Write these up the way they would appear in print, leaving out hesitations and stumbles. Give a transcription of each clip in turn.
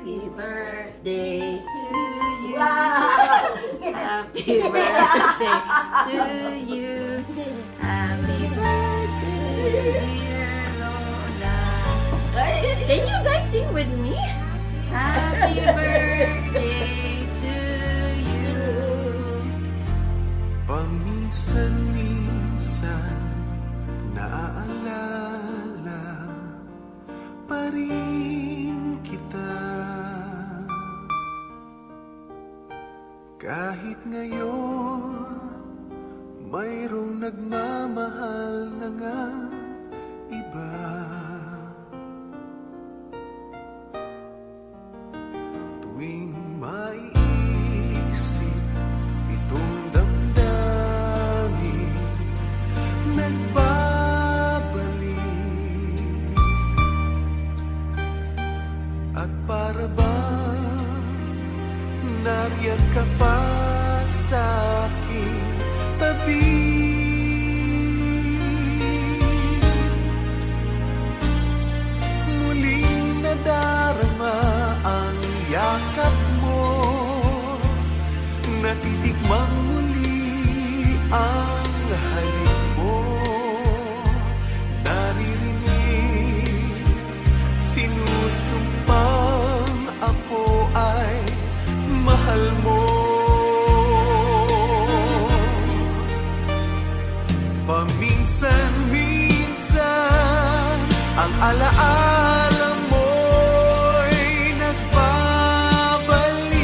Happy birthday to you. Wow! Happy birthday to you. Happy birthday, dear Lola. Can you guys sing with me? Happy birthday to you. Paminsan-minsan naaalala pa rin kita. Kahit ngayon mayroong nagmamahal na nga iba. Tuwing maiisip itong damdamin, nagbabalik. At para bang nariyan ka pa sa aking tabi. Muling nadarama ang yakap mo, natitikmang muli ang halik mo. Naririnig, sinusumpang ako ay mahal mo. Paminsan-minsan ang alaala mo'y nagbabalik.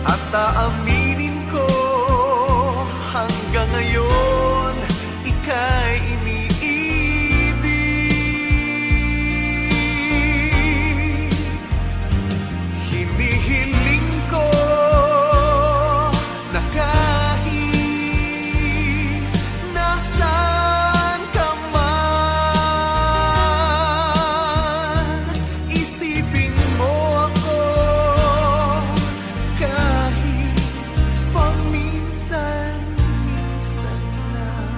At aaminin ko hanggang ngayon ika'y iniibig. Hinihiling ko na kahit nasaan ka man, isipin mo ako kahit paminsan-minsan lang.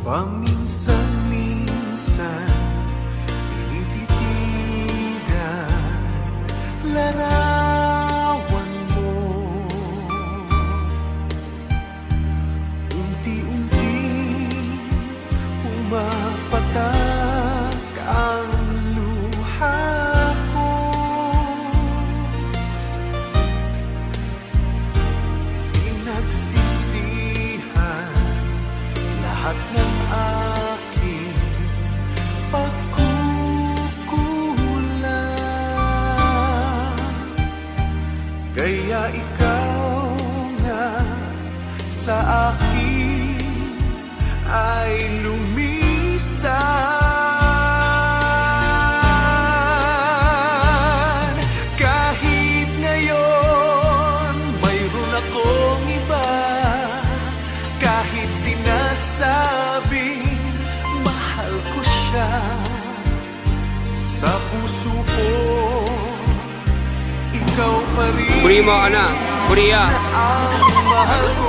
Paminsan-minsan tinititigan larawan mo. Unti-unting pumapatak ang luha ko. Pinagsisihan lahat ng aking pagkukulang. Kaya ikaw nga sa akin ay lumisan. Kahit ngayon mayroon akong iba, kahit sinasabing mahal ko siya, sa puso ko ikaw pa rin Primo ka na, Korea. ang mahal ko.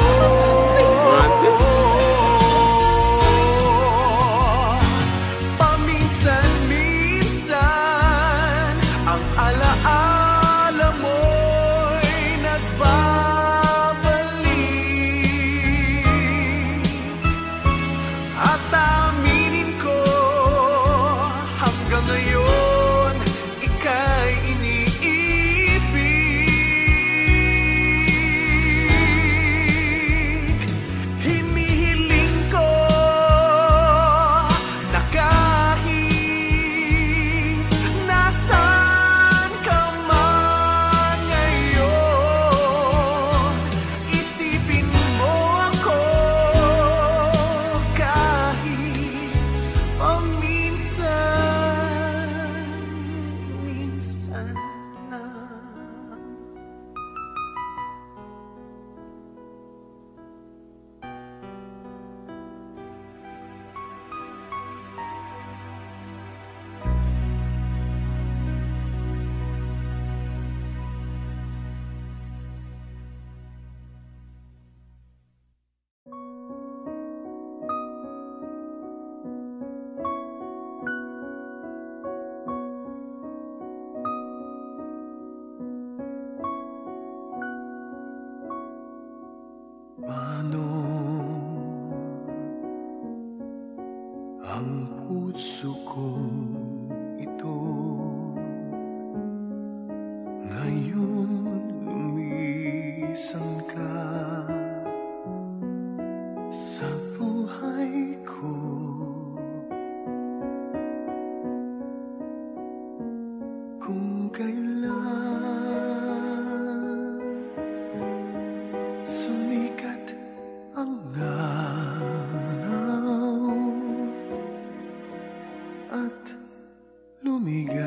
Paminsan-minsan ang alaala mo'y nagbabalik. At aminin ko hanggang ngayon ika'y iniibig. Paano ang puso kong ito ngayon lumisan ka sa buhay ko? Kung kailan sumikat ang araw at lumigaya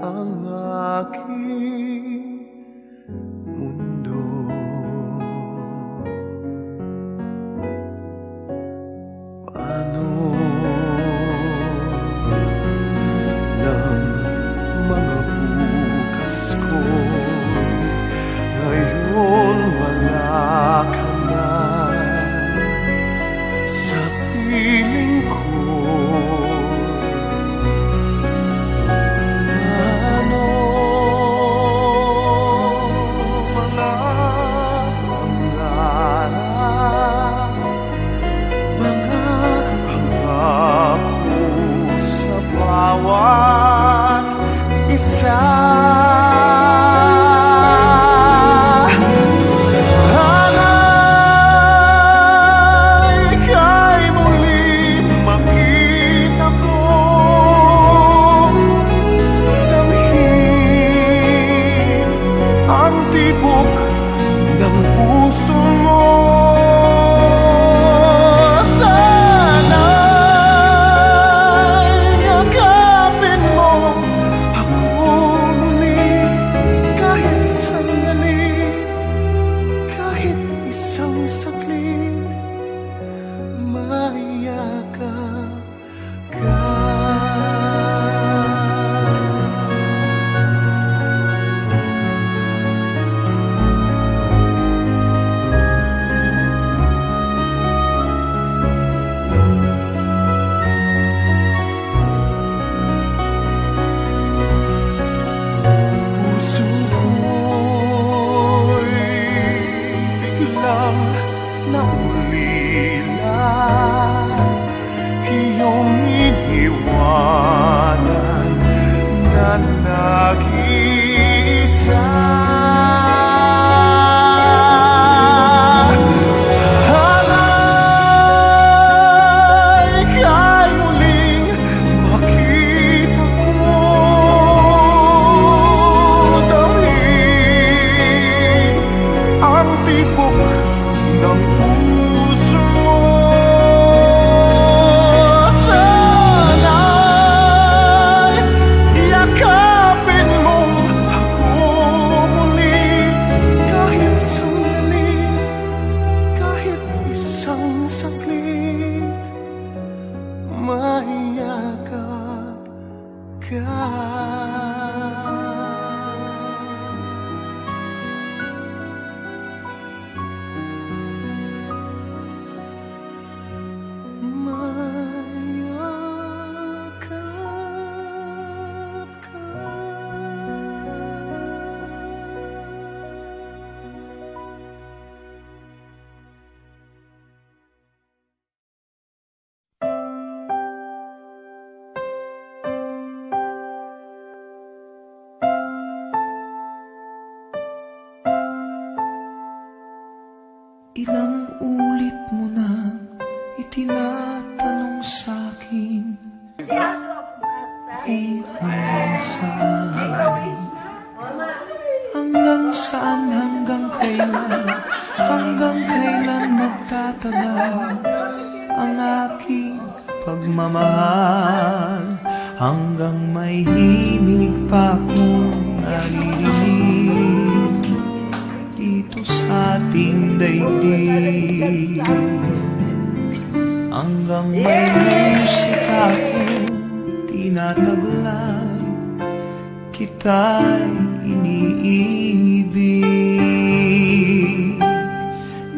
ang aking mundo, paano ng mga bukas ko ngayon wala ka na sa piling ko? Paano mga pangarap, mga pangako sa bawat isa? Naulila iyong iniwanan na nag-iisa. Sana'y ika'y muling makita ko, damhin ang tibok ng puso mo. Sana'y yakapin mo ako muli, kahit sandali, kahit isang saglit, maiyakap ka. Ilang ulit mo na itinatanong sa'kin kung hanggang saan, hanggang saan, hanggang kailan magtatagal ang aking pagmamahal, hanggang may himig pa akong naririnig dito sa ating daigdig, hanggang may musika akong tinataglay, kita'y iniibig.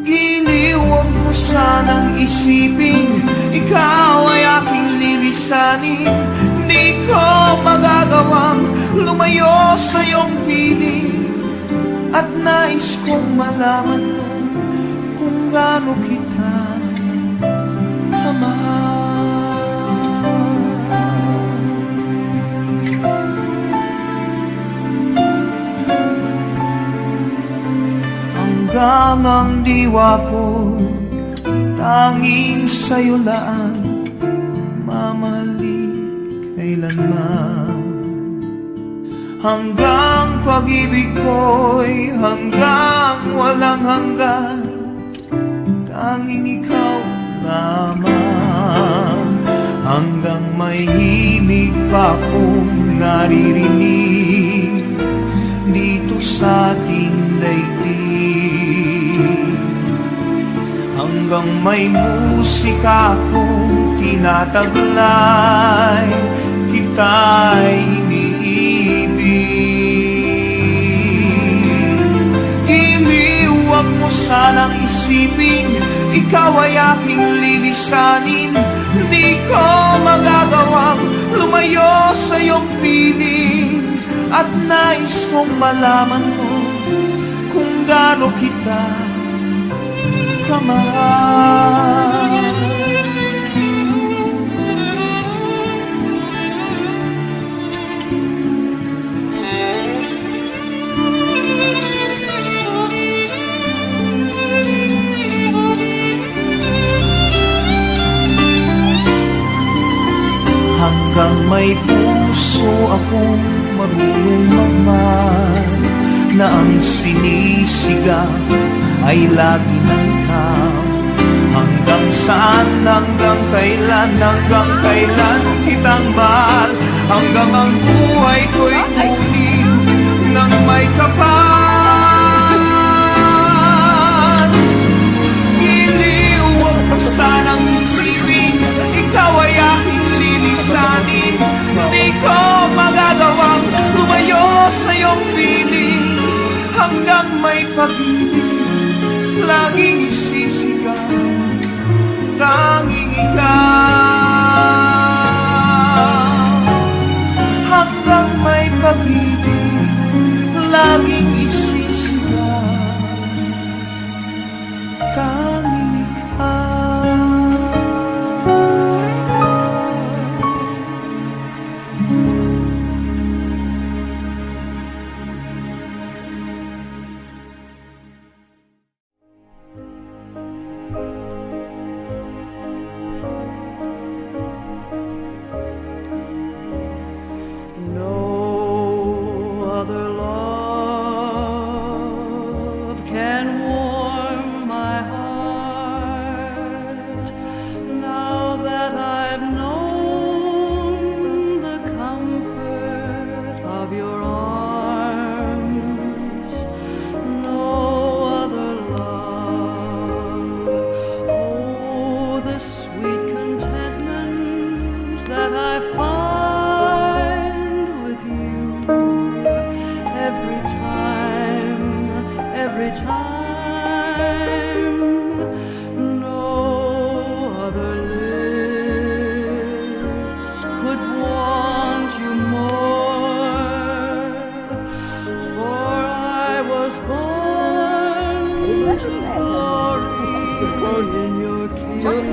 Giliw, huwag mo sanang isipin ikaw ay aking lilisanin, di ko magagawang lumayo sa iyong piling. At nais kong malaman mo kung gaano kita kamahal. Hanggang ang diwa ko tanging sa'yo lang mamahalin kailanman. Hanggang pag-ibig ko'y hanggang walang hanggan, tanging ikaw lamang. Hanggang may himig pa akong naririnig dito sa ating daigdig. Hanggang may musika akong tinataglay, kita'y iniibig. Iniwag mo sanang isipin, ikaw ay aking lilisanin. Di ko magagawang lumayo sa iyong piling. At nais kong malaman mo kung gaano kita kamahal. Hanggang may puso akong marunong magmahal, na ang sinisigaw ay lagi ng ikaw. Hanggang saan, hanggang kailan kitang mahal. Hanggang ang buhay ko'y kunin ng may kapal. Iniwag mo sanang isipin, ikaw ay aking lilisanin. Di ko magagawang lumayo sa iyong piling. Hanggang may pag-ibig laging isisigaw, tanging ikaw. Hanggang may pag-ibig laging isisigaw, tanging ikaw.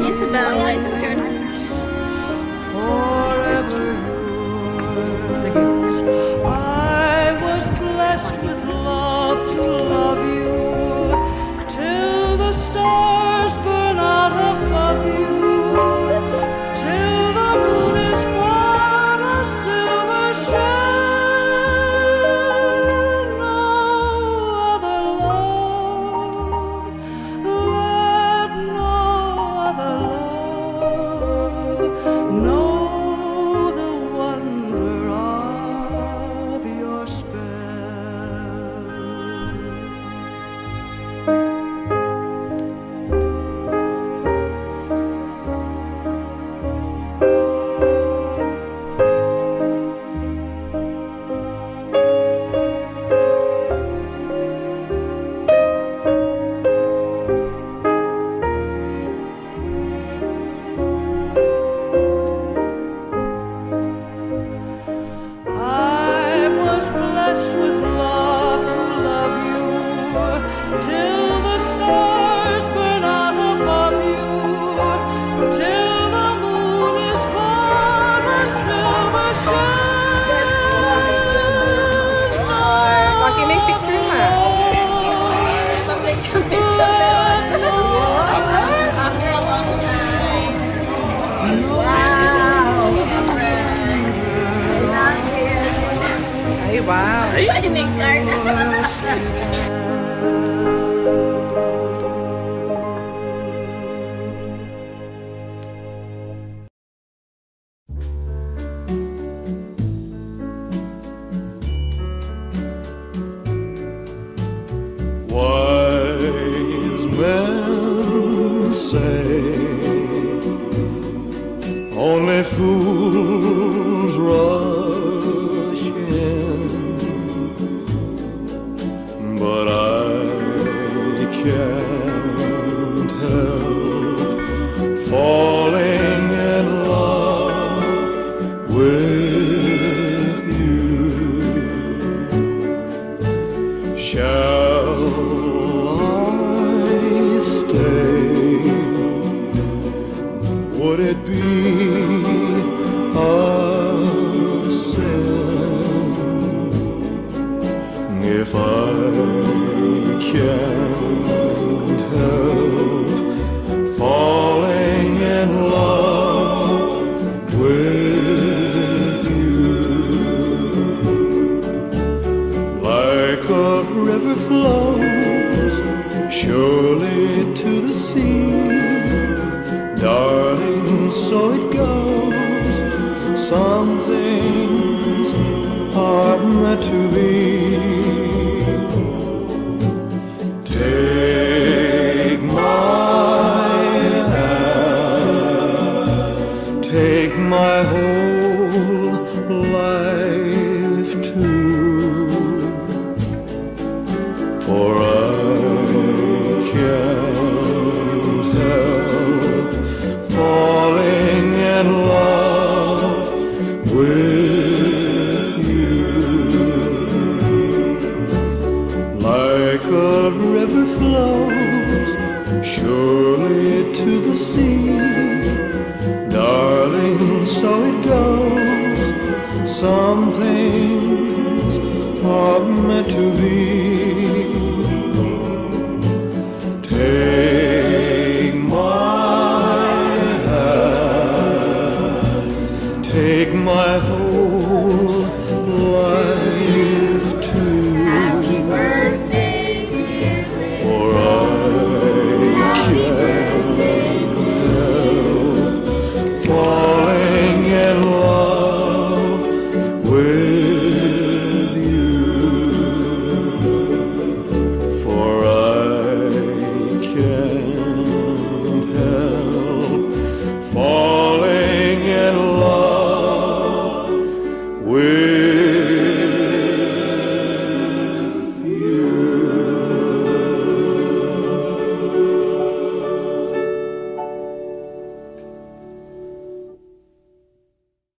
Isabel, I took her. Forever yours. I was blessed with love to love you till the stars burn out above you, till the moon is but a silver shell. No other love, let no other love Greeting card. Wise men say only fools rush in, but I can't help falling in love with you. Shall I stay? Would it be a sin if I can't help falling in love with you? Like a river flows surely to the sea, darling, so it goes. Some things are meant to be. Take my hand, take my whole life too, for I can't help falling in love with you. Like a river flows surely to the sea, darling, so it goes. Some things are meant to be.